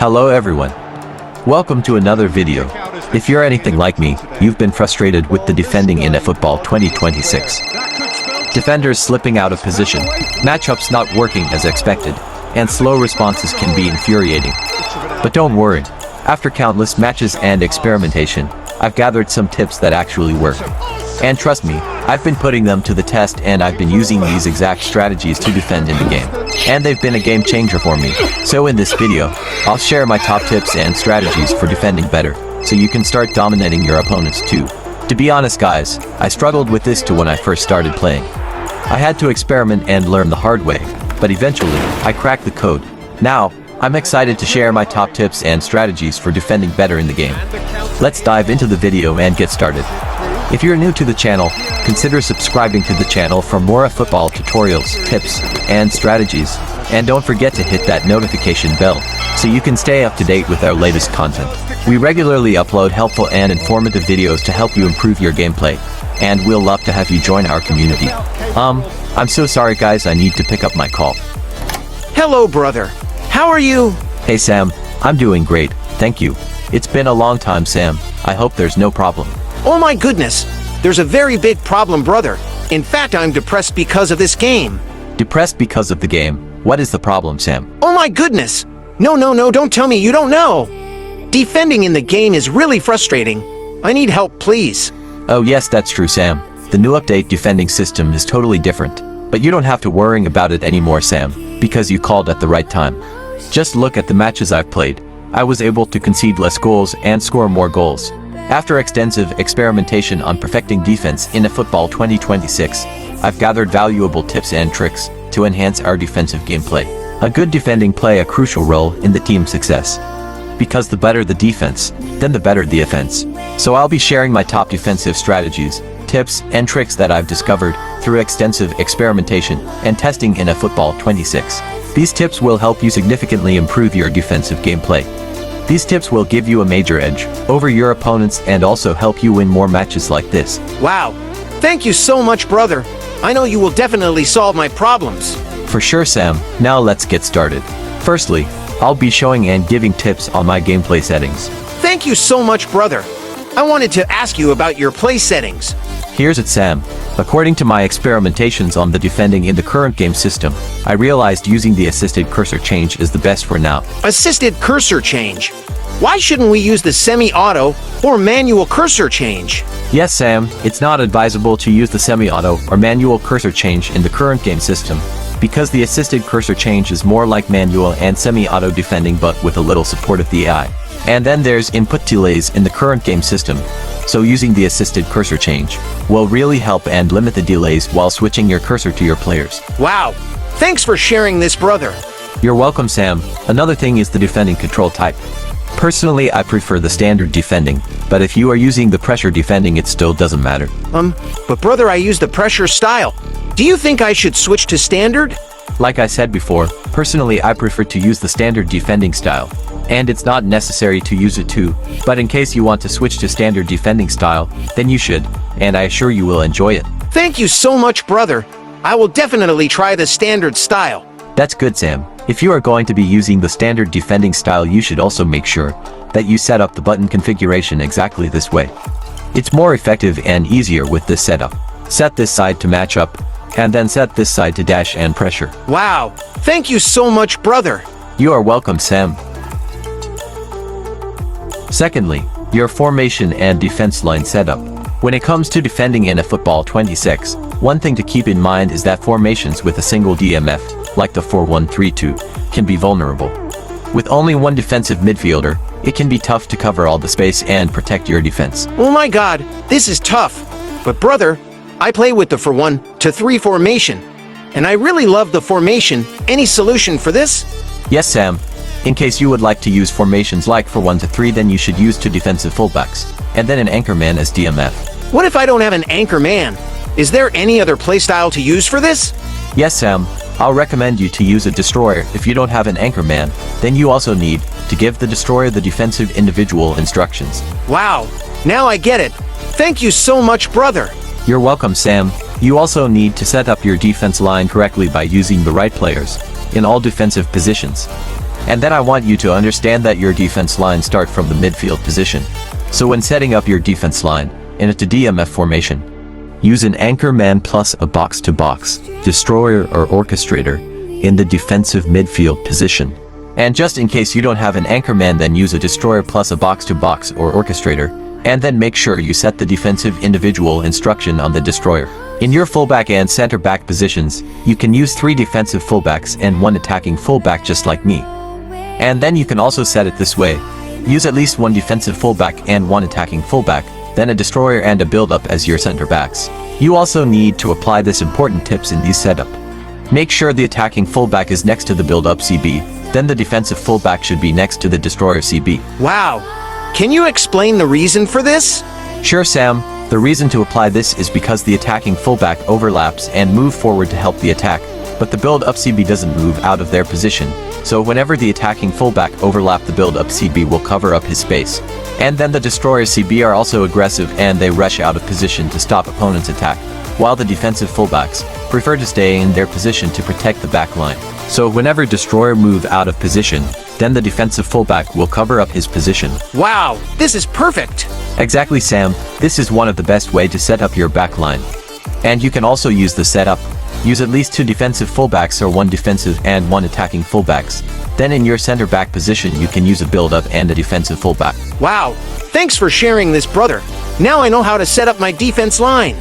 Hello everyone. Welcome to another video. If you're anything like me, you've been frustrated with the defending in eFootball 2026. Defenders slipping out of position, matchups not working as expected, and slow responses can be infuriating. But don't worry. After countless matches and experimentation, I've gathered some tips that actually work. And trust me, I've been putting them to the test and I've been using these exact strategies to defend in the game. And they've been a game changer for me. So in this video, I'll share my top tips and strategies for defending better, so you can start dominating your opponents too. To be honest guys, I struggled with this too when I first started playing. I had to experiment and learn the hard way, but eventually, I cracked the code. Now, I'm excited to share my top tips and strategies for defending better in the game. Let's dive into the video and get started. If you're new to the channel, consider subscribing to the channel for more eFootball tutorials, tips, and strategies. And don't forget to hit that notification bell, so you can stay up to date with our latest content. We regularly upload helpful and informative videos to help you improve your gameplay, and we'll love to have you join our community. I'm so sorry guys, I need to pick up my call. Hello brother, how are you? Hey Sam, I'm doing great, thank you. It's been a long time Sam, I hope there's no problem. Oh my goodness, there's a very big problem brother. In fact, I'm depressed because of this game. Depressed because of the game? What is the problem Sam? Oh my goodness! No, don't tell me you don't know! Defending in the game is really frustrating. I need help please. Oh yes, that's true Sam. The new update defending system is totally different. But you don't have to worry about it anymore Sam, because you called at the right time. Just look at the matches I've played. I was able to concede less goals and score more goals. After extensive experimentation on perfecting defense in eFootball 2026, I've gathered valuable tips and tricks to enhance our defensive gameplay. A good defending play a crucial role in the team's success. Because the better the defense, then the better the offense. So I'll be sharing my top defensive strategies, tips, and tricks that I've discovered through extensive experimentation and testing in eFootball 26. These tips will help you significantly improve your defensive gameplay. These tips will give you a major edge over your opponents and also help you win more matches like this. Wow, thank you so much brother. I know you will definitely solve my problems. For sure Sam, now let's get started. Firstly, I'll be showing and giving tips on my gameplay settings. Thank you so much brother. I wanted to ask you about your play settings. Here's it Sam. According to my experimentations on the defending in the current game system, I realized using the assisted cursor change is the best for now. Assisted cursor change? Why shouldn't we use the semi-auto or manual cursor change? Yes Sam, it's not advisable to use the semi-auto or manual cursor change in the current game system, because the assisted cursor change is more like manual and semi-auto defending but with a little support of the AI. And then there's input delays in the current game system, so using the assisted cursor change will really help and limit the delays while switching your cursor to your players. Wow, thanks for sharing this brother. You're welcome Sam. Another thing is the defending control type. Personally, I prefer the standard defending, but if you are using the pressure defending it still doesn't matter. But brother, I use the pressure style. Do you think I should switch to standard? Like I said before, personally I prefer to use the standard defending style. And it's not necessary to use it too, but in case you want to switch to standard defending style, then you should, and I assure you will enjoy it. Thank you so much brother. I will definitely try the standard style. That's good Sam. If you are going to be using the standard defending style you should also make sure that you set up the button configuration exactly this way. It's more effective and easier with this setup. Set this side to match up, and then set this side to dash and pressure. Wow, thank you so much brother. You are welcome Sam. Secondly, your formation and defense line setup. When it comes to defending in eFootball 26, one thing to keep in mind is that formations with a single DMF, like the 4-1-3-2, can be vulnerable. With only one defensive midfielder, it can be tough to cover all the space and protect your defense. Oh my god, this is tough. But brother, I play with the 4-1-3 formation, and I really love the formation. Any solution for this? Yes Sam. In case you would like to use formations like 4-1-3, then you should use two defensive fullbacks, and then an anchor man as DMF. What if I don't have an anchor man? Is there any other playstyle to use for this? Yes Sam, I'll recommend you to use a destroyer. If you don't have an anchor man, then you also need to give the destroyer the defensive individual instructions. Wow, now I get it. Thank you so much brother. You're welcome Sam. You also need to set up your defense line correctly by using the right players in all defensive positions. And then I want you to understand that your defense line start from the midfield position. So when setting up your defense line in a DMF formation, use an anchor man plus a box-to-box, destroyer or orchestrator in the defensive midfield position. And just in case you don't have an anchor man, then use a destroyer plus a box-to-box or orchestrator, and then make sure you set the defensive individual instruction on the destroyer. In your fullback and center back positions, you can use 3 defensive fullbacks and 1 attacking fullback just like me. And then you can also set it this way. Use at least 1 defensive fullback and 1 attacking fullback, then a destroyer and a build-up as your center backs. You also need to apply this important tips in these setup. Make sure the attacking fullback is next to the build-up CB, then the defensive fullback should be next to the destroyer CB. Wow! Can you explain the reason for this? Sure, Sam. The reason to apply this is because the attacking fullback overlaps and move forward to help the attack, but the build-up CB doesn't move out of their position, so whenever the attacking fullback overlap, the build-up CB will cover up his space. And then the destroyer CB are also aggressive and they rush out of position to stop opponent's attack, while the defensive fullbacks prefer to stay in their position to protect the back line. So whenever destroyer move out of position, then the defensive fullback will cover up his position. Wow, this is perfect! Exactly, Sam. This is one of the best way to set up your back line. And you can also use the setup. Use at least 2 defensive fullbacks or 1 defensive and 1 attacking fullbacks. Then in your center back position you can use a build-up and a defensive fullback. Wow, thanks for sharing this, brother. Now I know how to set up my defense line.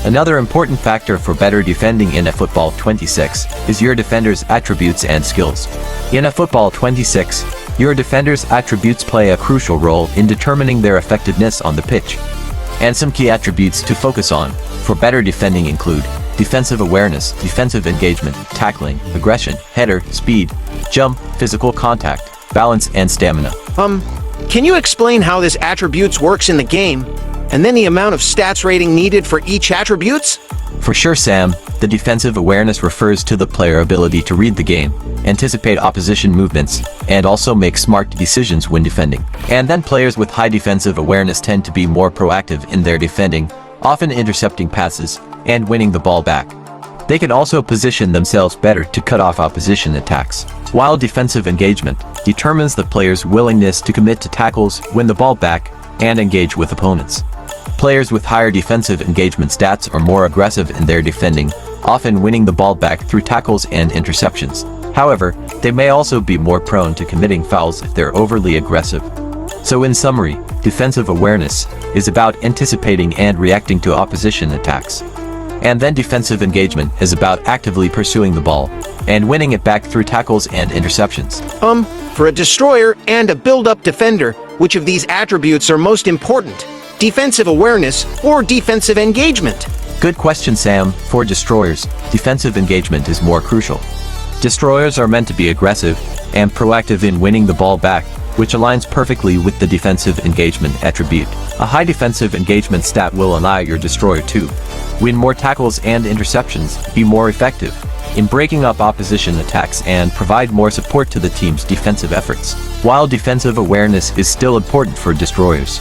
Another important factor for better defending in eFootball 26 is your defender's attributes and skills. In eFootball 26, your defender's attributes play a crucial role in determining their effectiveness on the pitch. And some key attributes to focus on for better defending include defensive awareness, defensive engagement, tackling, aggression, header, speed, jump, physical contact, balance, and stamina. Can you explain how this attributes works in the game? And then the amount of stats rating needed for each attributes? For sure, Sam. The defensive awareness refers to the player ability to read the game, anticipate opposition movements, and also make smart decisions when defending. And then players with high defensive awareness tend to be more proactive in their defending, often intercepting passes and winning the ball back. They can also position themselves better to cut off opposition attacks. While defensive engagement determines the player's willingness to commit to tackles, win the ball back, and engage with opponents. Players with higher defensive engagement stats are more aggressive in their defending, often winning the ball back through tackles and interceptions. However, they may also be more prone to committing fouls if they're overly aggressive. So in summary, defensive awareness is about anticipating and reacting to opposition attacks. And then defensive engagement is about actively pursuing the ball and winning it back through tackles and interceptions. For a destroyer and a build-up defender, which of these attributes are most important? Defensive awareness or defensive engagement? Good question, Sam. For destroyers, defensive engagement is more crucial. Destroyers are meant to be aggressive and proactive in winning the ball back, which aligns perfectly with the defensive engagement attribute. A high defensive engagement stat will allow your destroyer to win more tackles and interceptions, be more effective in breaking up opposition attacks, and provide more support to the team's defensive efforts. While defensive awareness is still important for destroyers,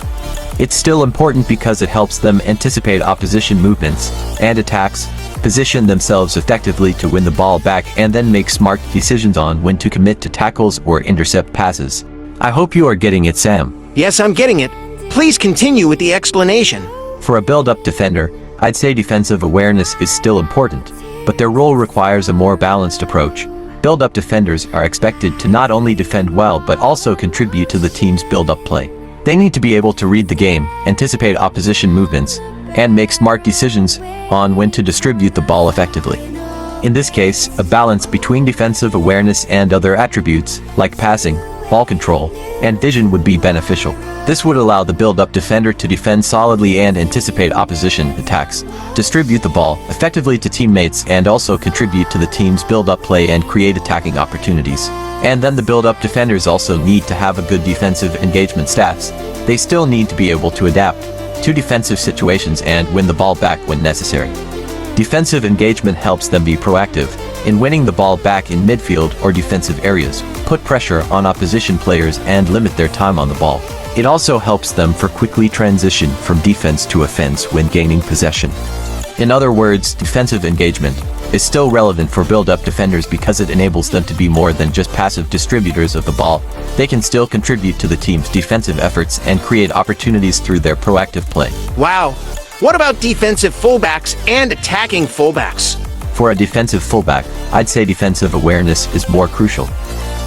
it's still important because it helps them anticipate opposition movements and attacks, position themselves effectively to win the ball back, and then make smart decisions on when to commit to tackles or intercept passes. I hope you are getting it, Sam. Yes, I'm getting it. Please continue with the explanation. For a build-up defender, I'd say defensive awareness is still important, but their role requires a more balanced approach. Build-up defenders are expected to not only defend well but also contribute to the team's build-up play. They need to be able to read the game, anticipate opposition movements, and make smart decisions on when to distribute the ball effectively. In this case, a balance between defensive awareness and other attributes, like passing, ball control, and vision would be beneficial. This would allow the build-up defender to defend solidly and anticipate opposition attacks, distribute the ball effectively to teammates, and also contribute to the team's build-up play and create attacking opportunities. And then the build-up defenders also need to have a good defensive engagement stats. They still need to be able to adapt to defensive situations and win the ball back when necessary. Defensive engagement helps them be proactive in winning the ball back in midfield or defensive areas, put pressure on opposition players, and limit their time on the ball. It also helps them for quickly transition from defense to offense when gaining possession. In other words, defensive engagement is still relevant for build-up defenders because it enables them to be more than just passive distributors of the ball. They can still contribute to the team's defensive efforts and create opportunities through their proactive play. Wow. What about defensive fullbacks and attacking fullbacks? For a defensive fullback, I'd say defensive awareness is more crucial.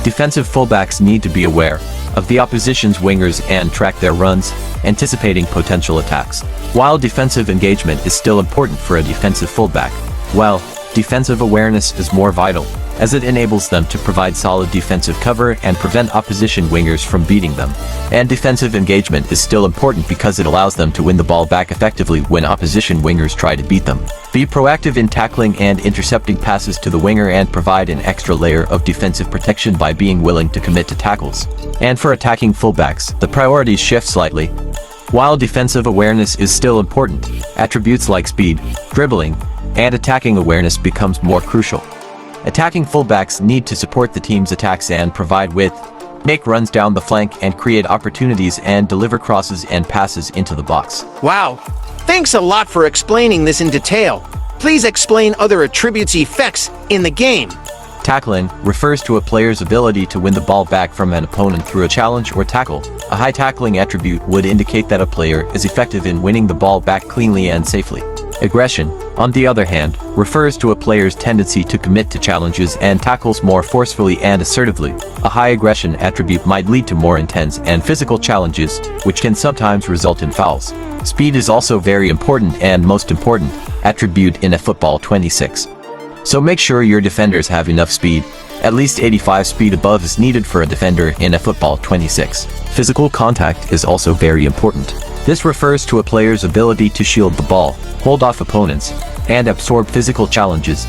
Defensive fullbacks need to be aware of the opposition's wingers and track their runs, anticipating potential attacks. While defensive engagement is still important for a defensive fullback, well, defensive awareness is more vital, as it enables them to provide solid defensive cover and prevent opposition wingers from beating them. And defensive engagement is still important because it allows them to win the ball back effectively when opposition wingers try to beat them. Be proactive in tackling and intercepting passes to the winger and provide an extra layer of defensive protection by being willing to commit to tackles. And for attacking fullbacks, the priorities shift slightly. While defensive awareness is still important, attributes like speed, dribbling, and attacking awareness becomes more crucial. Attacking fullbacks need to support the team's attacks and provide width, make runs down the flank and create opportunities and deliver crosses and passes into the box. Wow. Thanks a lot for explaining this in detail. Please explain other attributes effects in the game. Tackling refers to a player's ability to win the ball back from an opponent through a challenge or tackle. A high tackling attribute would indicate that a player is effective in winning the ball back cleanly and safely. Aggression, on the other hand, refers to a player's tendency to commit to challenges and tackles more forcefully and assertively. A high aggression attribute might lead to more intense and physical challenges, which can sometimes result in fouls. Speed is also very important and most important attribute in eFootball 26. So make sure your defenders have enough speed. At least 85 speed above is needed for a defender in eFootball 26. Physical contact is also very important. This refers to a player's ability to shield the ball, hold off opponents, and absorb physical challenges.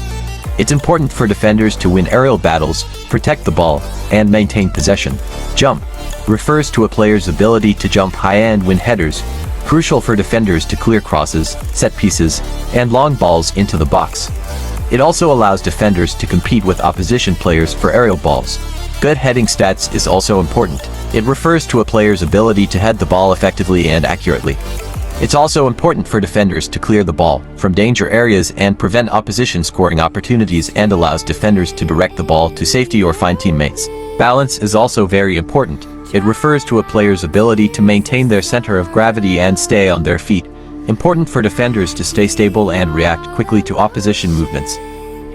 It's important for defenders to win aerial battles, protect the ball, and maintain possession. Jump refers to a player's ability to jump high and win headers, crucial for defenders to clear crosses, set pieces, and long balls into the box. It also allows defenders to compete with opposition players for aerial balls. Good heading stats is also important. It refers to a player's ability to head the ball effectively and accurately. It's also important for defenders to clear the ball from danger areas and prevent opposition scoring opportunities and allows defenders to direct the ball to safety or find teammates. Balance is also very important. It refers to a player's ability to maintain their center of gravity and stay on their feet. Important for defenders to stay stable and react quickly to opposition movements.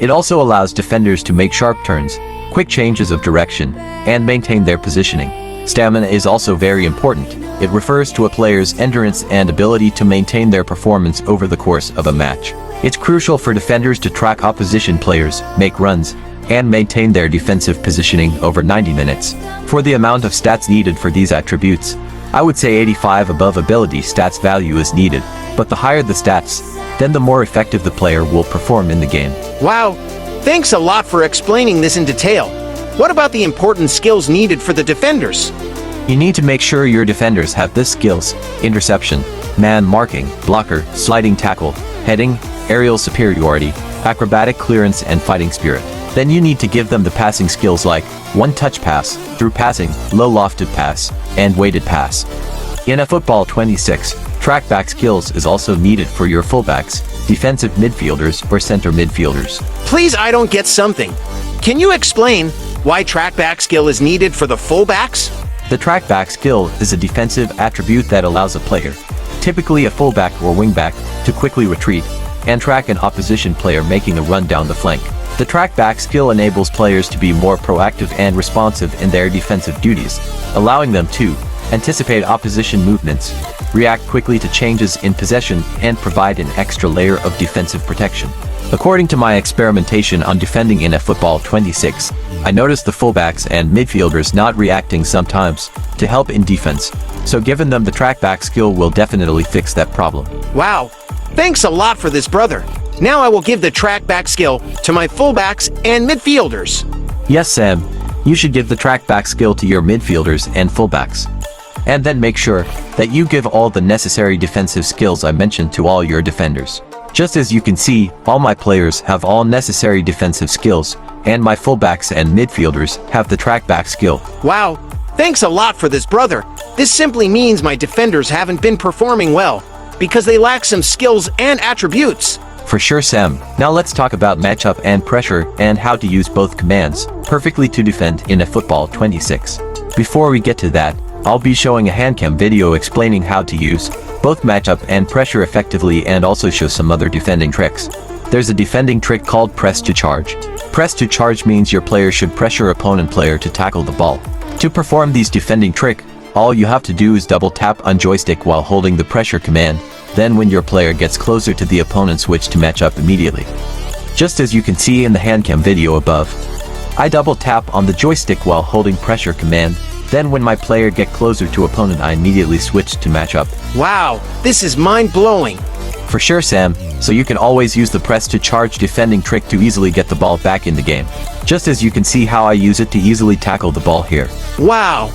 It also allows defenders to make sharp turns, quick changes of direction, and maintain their positioning. Stamina is also very important. It refers to a player's endurance and ability to maintain their performance over the course of a match. It's crucial for defenders to track opposition players, make runs, and maintain their defensive positioning over 90 minutes. For the amount of stats needed for these attributes, I would say 85 above ability stats value is needed, but the higher the stats, then the more effective the player will perform in the game. Wow. Thanks a lot for explaining this in detail. What about the important skills needed for the defenders? You need to make sure your defenders have these skills: interception, man marking, blocker, sliding tackle, heading, aerial superiority, acrobatic clearance, and fighting spirit. Then you need to give them the passing skills like one-touch pass, through passing, low-lofted pass, and weighted pass. In eFootball 26, track-back skills is also needed for your fullbacks, defensive midfielders, or center midfielders. Please, I don't get something. Can you explain why track-back skill is needed for the fullbacks? The track-back skill is a defensive attribute that allows a player, typically a fullback or wingback, to quickly retreat and track an opposition player making a run down the flank. The track-back skill enables players to be more proactive and responsive in their defensive duties, allowing them to anticipate opposition movements, react quickly to changes in possession, and provide an extra layer of defensive protection. According to my experimentation on defending in eFootball 26, I noticed the fullbacks and midfielders not reacting sometimes to help in defense, so giving them the track-back skill will definitely fix that problem. Wow. Thanks a lot for this, brother. Now I will give the track-back skill to my fullbacks and midfielders. Yes, Sam, you should give the track-back skill to your midfielders and fullbacks. And then make sure that you give all the necessary defensive skills I mentioned to all your defenders. Just as you can see, all my players have all necessary defensive skills, and my fullbacks and midfielders have the track-back skill. Wow. Thanks a lot for this, brother. This simply means my defenders haven't been performing well, because they lack some skills and attributes. For sure, Sam. Now let's talk about matchup and pressure and how to use both commands perfectly to defend in eFootball 26. Before we get to that, I'll be showing a handcam video explaining how to use both matchup and pressure effectively and also show some other defending tricks. There's a defending trick called press to charge. Press to charge means your player should pressure opponent player to tackle the ball. To perform these defending trick, all you have to do is double tap on joystick while holding the pressure command. Then when your player gets closer to the opponent, switch to match up immediately. Just as you can see in the handcam video above. I double tap on the joystick while holding pressure command. Then when my player get closer to opponent, I immediately switch to match up. Wow, this is mind-blowing. For sure, Sam. So you can always use the press to charge defending trick to easily get the ball back in the game. Just as you can see how I use it to easily tackle the ball here. Wow.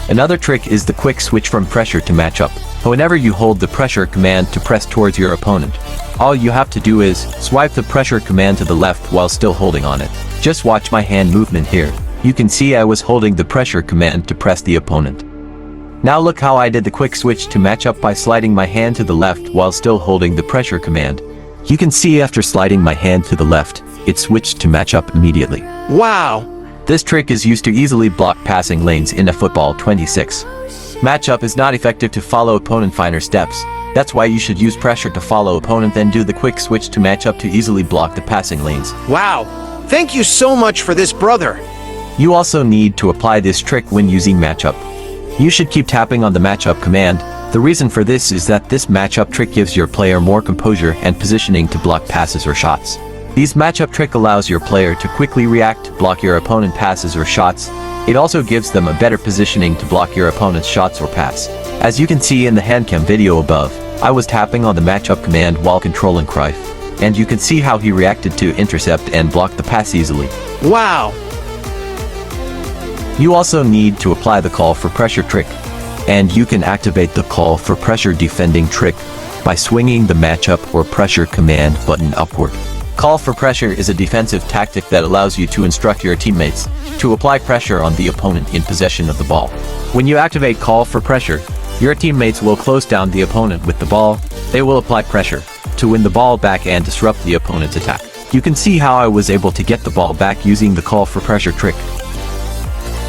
Another trick is the quick switch from pressure to match up. Whenever you hold the pressure command to press towards your opponent, all you have to do is swipe the pressure command to the left while still holding on it. Just watch my hand movement here. You can see I was holding the pressure command to press the opponent. Now look how I did the quick switch to match up by sliding my hand to the left while still holding the pressure command. You can see after sliding my hand to the left, it switched to match up immediately. Wow. This trick is used to easily block passing lanes in eFootball 26. Matchup is not effective to follow opponent finer steps. That's why you should use pressure to follow opponent, then do the quick switch to match up to easily block the passing lanes. Wow. Thank you so much for this, brother. You also need to apply this trick when using matchup. You should keep tapping on the matchup command. The reason for this is that this matchup trick gives your player more composure and positioning to block passes or shots. This matchup trick allows your player to quickly react, block your opponent passes or shots. It also gives them a better positioning to block your opponent's shots or pass. As you can see in the handcam video above, I was tapping on the matchup command while controlling Cruyff, and you can see how he reacted to intercept and block the pass easily. Wow. You also need to apply the call for pressure trick, and you can activate the call for pressure defending trick by swinging the matchup or pressure command button upward. Call for pressure is a defensive tactic that allows you to instruct your teammates to apply pressure on the opponent in possession of the ball. When you activate call for pressure, your teammates will close down the opponent with the ball. They will apply pressure to win the ball back and disrupt the opponent's attack. You can see how I was able to get the ball back using the call for pressure trick.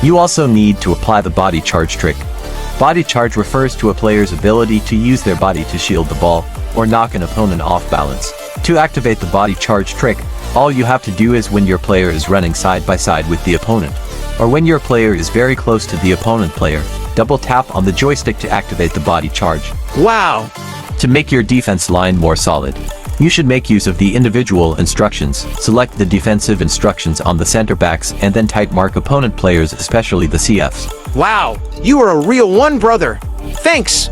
You also need to apply the body charge trick. Body charge refers to a player's ability to use their body to shield the ball or knock an opponent off balance. To activate the body charge trick, all you have to do is when your player is running side by side with the opponent, or when your player is very close to the opponent player, double tap on the joystick to activate the body charge. Wow. To make your defense line more solid, you should make use of the individual instructions. Select the defensive instructions on the center backs and then tight mark opponent players, especially the CFs. Wow, you are a real one, brother. Thanks.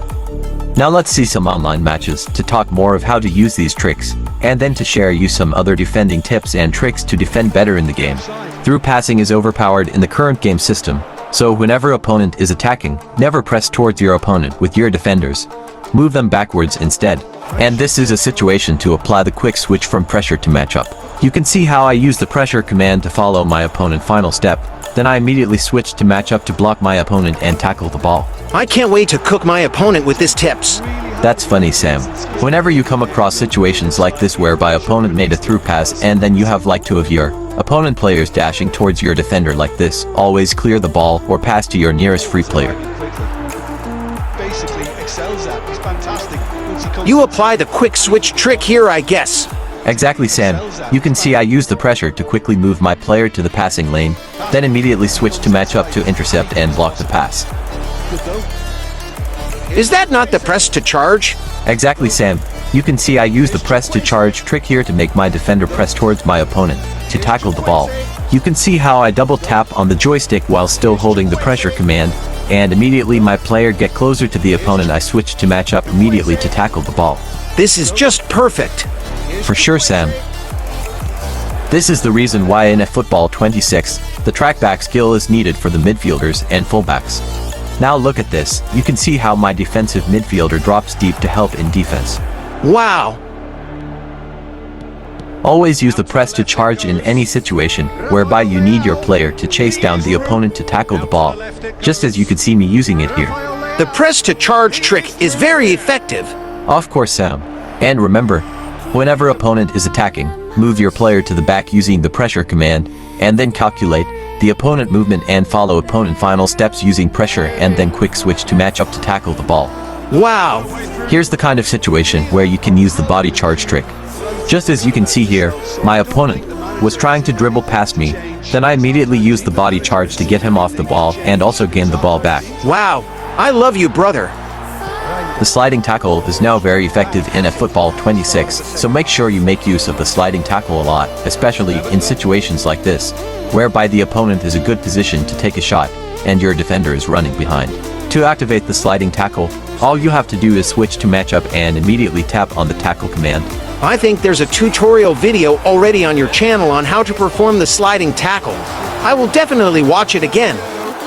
Now let's see some online matches to talk more of how to use these tricks, and then to share you some other defending tips and tricks to defend better in the game. Through passing is overpowered in the current game system, so whenever opponent is attacking, never press towards your opponent with your defenders. Move them backwards instead. And this is a situation to apply the quick switch from pressure to matchup. You can see how I use the pressure command to follow my opponent final step, then I immediately switch to matchup to block my opponent and tackle the ball. I can't wait to cook my opponent with these tips. That's funny, Sam. Whenever you come across situations like this whereby opponent made a through pass and then you have like two of your opponent players dashing towards your defender like this, always clear the ball or pass to your nearest free player. Basically excels at. It's fantastic. You apply the quick switch trick here, I guess. Exactly, Sam. You can see I use the pressure to quickly move my player to the passing lane, then immediately switch to match up to intercept and block the pass. Is that not the press to charge? Exactly, Sam. You can see I use the press to charge trick here to make my defender press towards my opponent to tackle the ball. You can see how I double tap on the joystick while still holding the pressure command, and immediately my player get closer to the opponent, I switch to match up immediately to tackle the ball. This is just perfect. For sure, Sam. This is the reason why in eFootball 26, the trackback skill is needed for the midfielders and fullbacks. Now look at this. You can see how my defensive midfielder drops deep to help in defense. Wow. Always use the press to charge in any situation whereby you need your player to chase down the opponent to tackle the ball, just as you could see me using it here. The press to charge trick is very effective. Of course, Sam. And remember, Whenever opponent is attacking, move your player to the back using the pressure command, and then calculate the opponent movement and follow opponent final steps using pressure and then quick switch to match up to tackle the ball. Wow! Here's the kind of situation where you can use the body charge trick. Just as you can see here, my opponent was trying to dribble past me, then I immediately used the body charge to get him off the ball and also gain the ball back. Wow! I love you, brother! The sliding tackle is now very effective in eFootball 26, so make sure you make use of the sliding tackle a lot, especially in situations like this, whereby the opponent is a good position to take a shot, and your defender is running behind. To activate the sliding tackle, all you have to do is switch to matchup and immediately tap on the tackle command. I think there's a tutorial video already on your channel on how to perform the sliding tackle. I will definitely watch it again.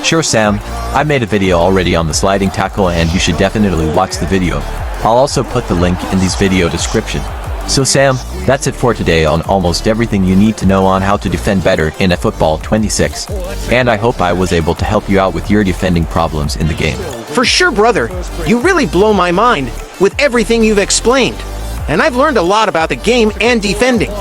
Sure, Sam. I made a video already on the sliding tackle and you should definitely watch the video. I'll also put the link in this video description. So Sam, that's it for today on almost everything you need to know on how to defend better in eFootball 26. And I hope I was able to help you out with your defending problems in the game. For sure, brother. You really blow my mind with everything you've explained. And I've learned a lot about the game and defending.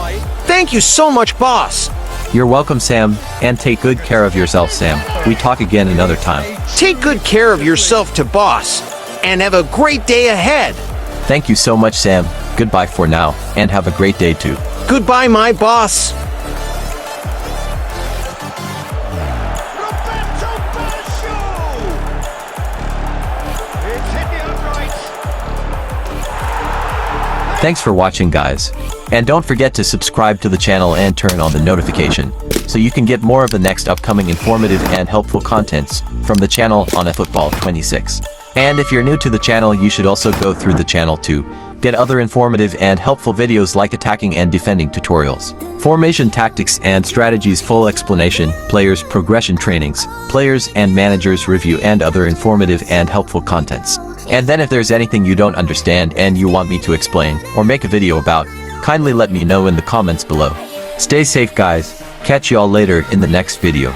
Thank you so much, boss. You're welcome, Sam, and take good care of yourself, Sam. We talk again another time. Take good care of yourself to boss, and have a great day ahead. Thank you so much, Sam. Goodbye for now, and have a great day too. Goodbye, my boss. Thanks for watching, guys. And don't forget to subscribe to the channel and turn on the notification, so you can get more of the next upcoming informative and helpful contents from the channel on eFootball 26. And if you're new to the channel, you should also go through the channel to get other informative and helpful videos like attacking and defending tutorials, formation tactics and strategies, full explanation, players progression trainings, players and managers review, and other informative and helpful contents. And then if there's anything you don't understand and you want me to explain or make a video about, kindly let me know in the comments below. Stay safe, guys. Catch y'all later in the next video.